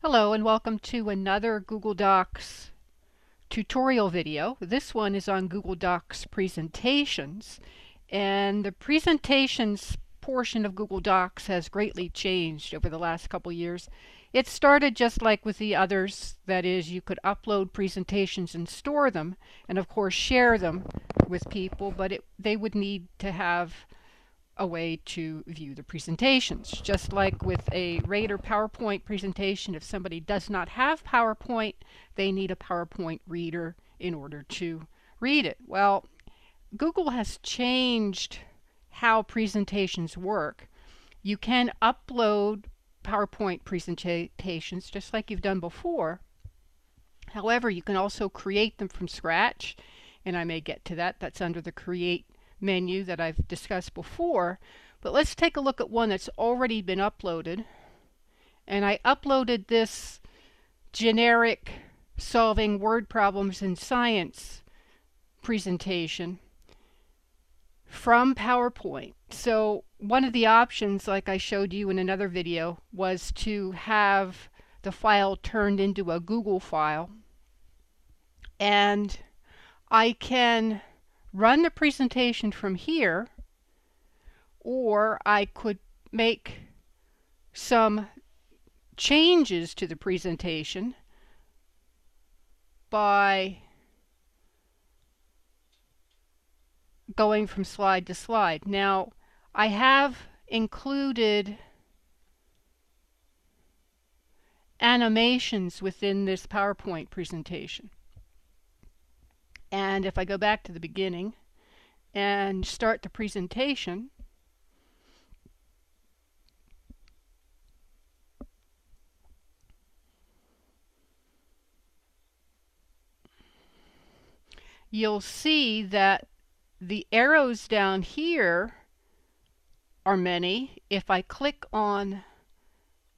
Hello and welcome to another Google Docs tutorial video. This one is on Google Docs presentations, and the presentations portion of Google Docs has greatly changed over the last couple years. It started just like with the others, that is, you could upload presentations and store them and of course share them with people, but they would need to have a way to view the presentations. Just like with a RAID or PowerPoint presentation, if somebody does not have PowerPoint, they need a PowerPoint reader in order to read it. Well, Google has changed how presentations work. You can upload PowerPoint presentations just like you've done before. However, you can also create them from scratch, and I may get to that. That's under the Create menu that I've discussed before. But let's take a look at one that's already been uploaded. And I uploaded this generic solving word problems in science presentation from PowerPoint. So one of the options, like I showed you in another video, was to have the file turned into a Google file. And I can run the presentation from here, or I could make some changes to the presentation by going from slide to slide. Now, I have included animations within this PowerPoint presentation. And if I go back to the beginning and start the presentation, you'll see that the arrows down here are many. If I click on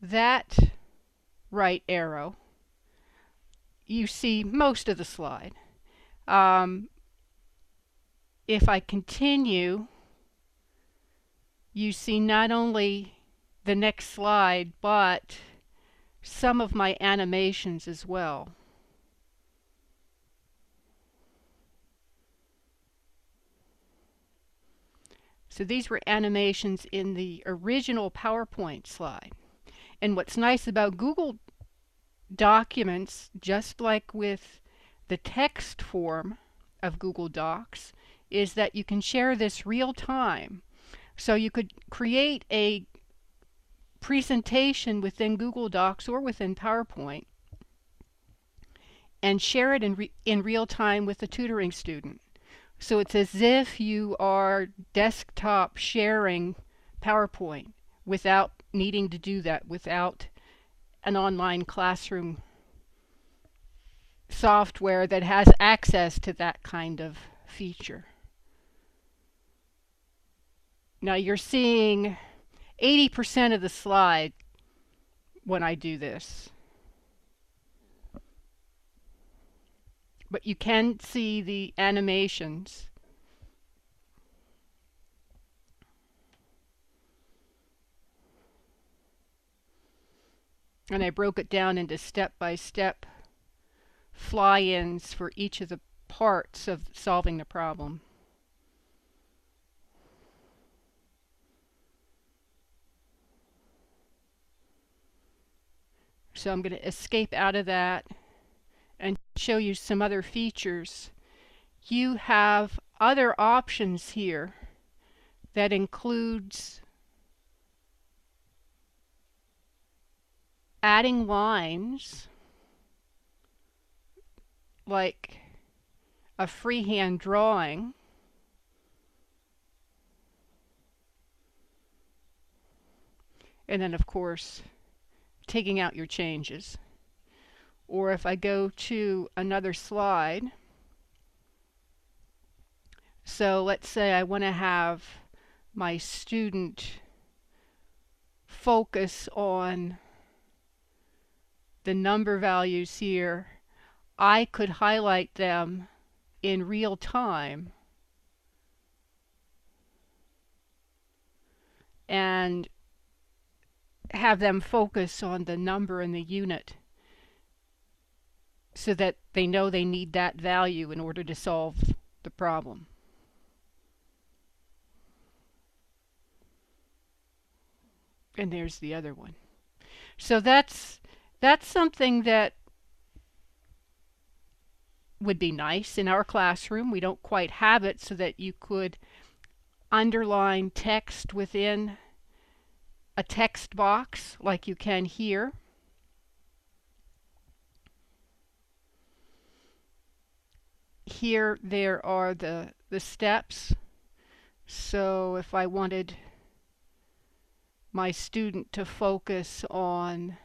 that right arrow, you see most of the slide. If I continue, you see not only the next slide, but some of my animations as well. So these were animations in the original PowerPoint slide. And what's nice about Google Documents, just like with the text form of Google Docs, is that you can share this real time. So you could create a presentation within Google Docs or within PowerPoint and share it in real time with the tutoring student. So it's as if you are desktop sharing PowerPoint without needing to do that, without an online classroom software that has access to that kind of feature. Now you're seeing 80% of the slide when I do this. But you can see the animations. And I broke it down into step-by-step fly-ins for each of the parts of solving the problem. So I'm going to escape out of that and show you some other features. You have other options here that includes adding lines, like a freehand drawing, and then of course taking out your changes. Or if I go to another slide, so let's say I want to have my student focus on the number values here, I could highlight them in real time and have them focus on the number and the unit so that they know they need that value in order to solve the problem. And there's the other one. So that's something that would be nice in our classroom. We don't quite have it so that you could underline text within a text box like you can here. Here there are the steps. So if I wanted my student to focus on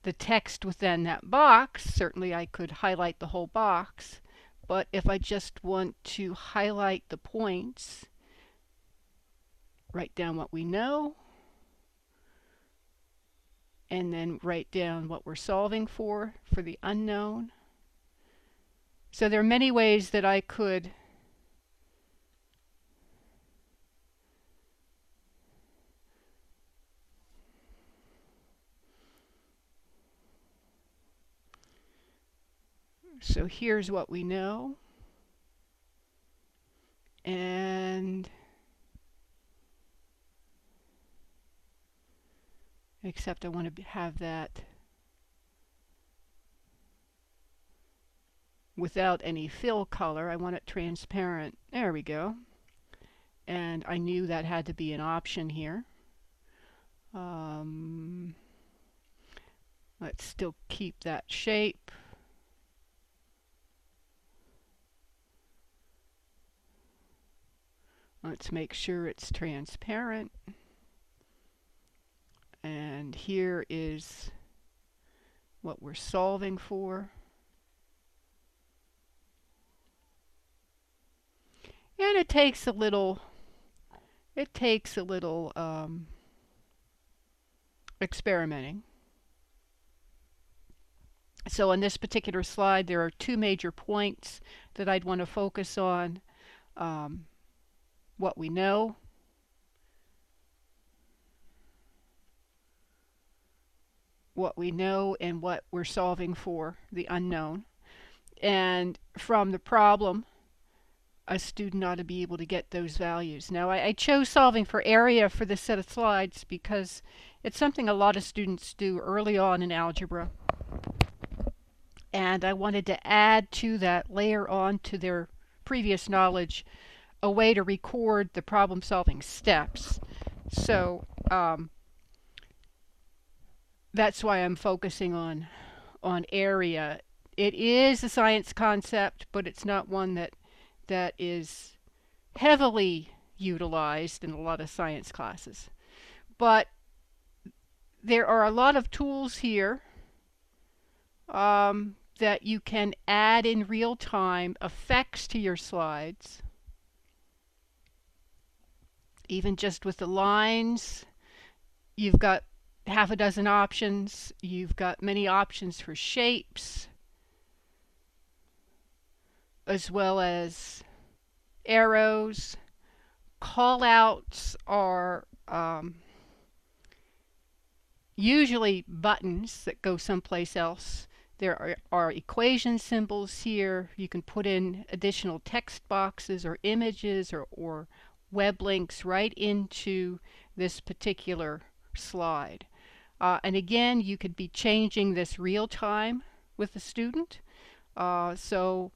the text within that box, certainly I could highlight the whole box. But if I just want to highlight the points, write down what we know, and then write down what we're solving for the unknown. So there are many ways that I could so here's what we know, and except I want to have that without any fill color. I want it transparent. There we go. And I knew that had to be an option here. Let's still keep that shape. Let's make sure it's transparent. And here is what we're solving for. And it takes a little experimenting. So on this particular slide, there are two major points that I'd want to focus on. What we know, and what we're solving for, the unknown. And from the problem, a student ought to be able to get those values. Now, I chose solving for area for this set of slides because it's something a lot of students do early on in algebra. And I wanted to add to that, layer on to their previous knowledge, a way to record the problem-solving steps. So that's why I'm focusing on area. It is a science concept, but it's not one that is heavily utilized in a lot of science classes. But there are a lot of tools here that you can add in real time effects to your slides. Even just with the lines, you've got half a dozen options. You've got many options for shapes, as well as arrows. Callouts are usually buttons that go someplace else. There are equation symbols here. You can put in additional text boxes or images or web links right into this particular slide. And again, you could be changing this real time with the student. So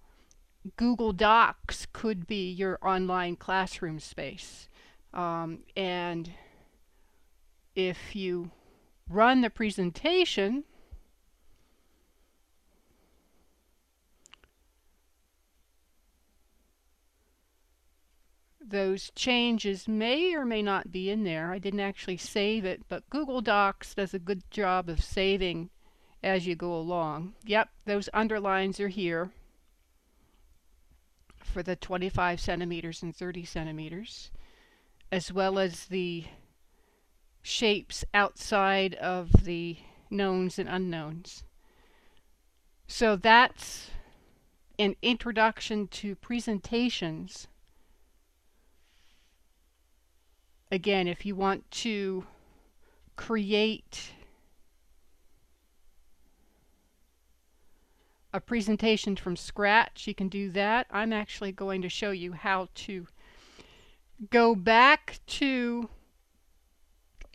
Google Docs could be your online classroom space. And if you run the presentation, those changes may or may not be in there. I didn't actually save it, but Google Docs does a good job of saving as you go along. Yep, those underlines are here for the 25 centimeters and 30 centimeters, as well as the shapes outside of the knowns and unknowns. So that's an introduction to presentations. Again, if you want to create a presentation from scratch, you can do that. I'm actually going to show you how to go back to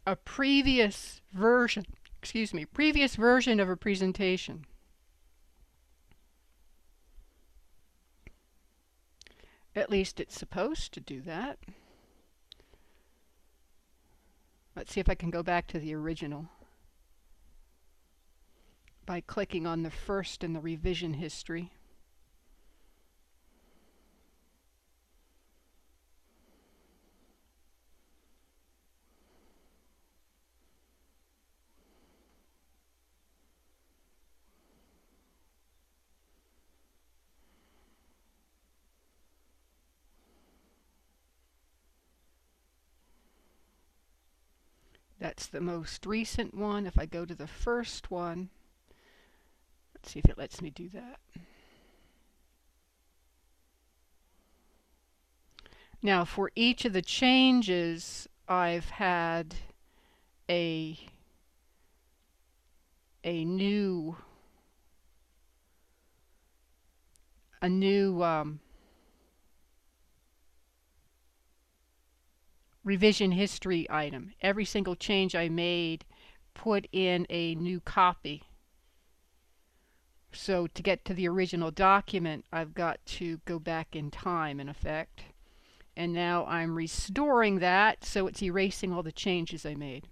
a previous version of a presentation. At least it's supposed to do that. Let's see if I can go back to the original by clicking on the first in the revision history. That's the most recent one. If I go to the first one, let's see if it lets me do that. Now for each of the changes, I've had a new revision history item. Every single change I made put in a new copy. So to get to the original document, I've got to go back in time, in effect. And now I'm restoring that, so it's erasing all the changes I made.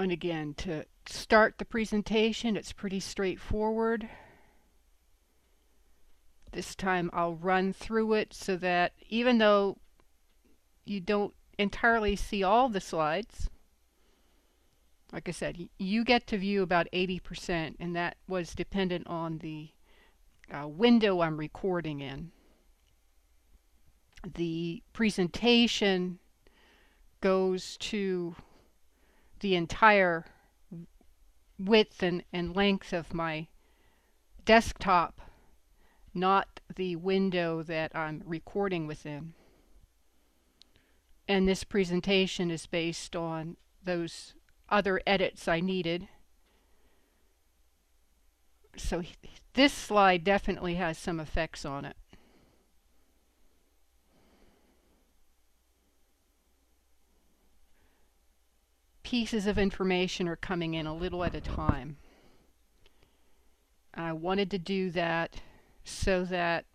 And again, to start the presentation, it's pretty straightforward. This time I'll run through it so that even though you don't entirely see all the slides, like I said, you get to view about 80%, and that was dependent on the window I'm recording in. The presentation goes to the entire width and length of my desktop, not the window that I'm recording within. And this presentation is based on those other edits I needed. So this slide definitely has some effects on it. Pieces of information are coming in a little at a time. I wanted to do that so that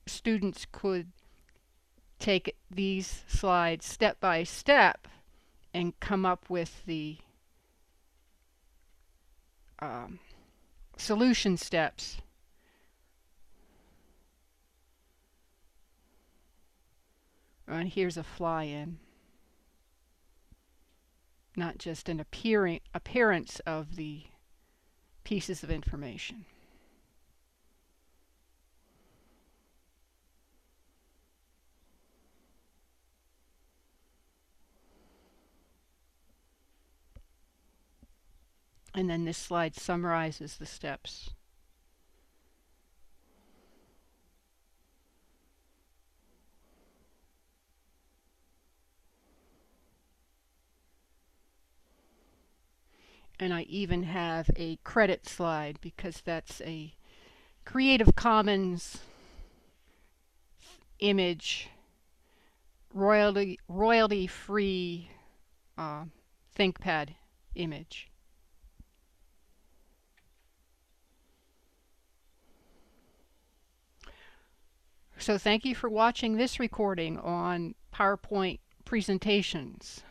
students could take these slides step by step and come up with the solution steps. And here's a fly-in. Not just an appearance of the pieces of information. And then this slide summarizes the steps. And I even have a credit slide because that's a Creative Commons image, royalty-free ThinkPad image. So thank you for watching this recording on PowerPoint presentations.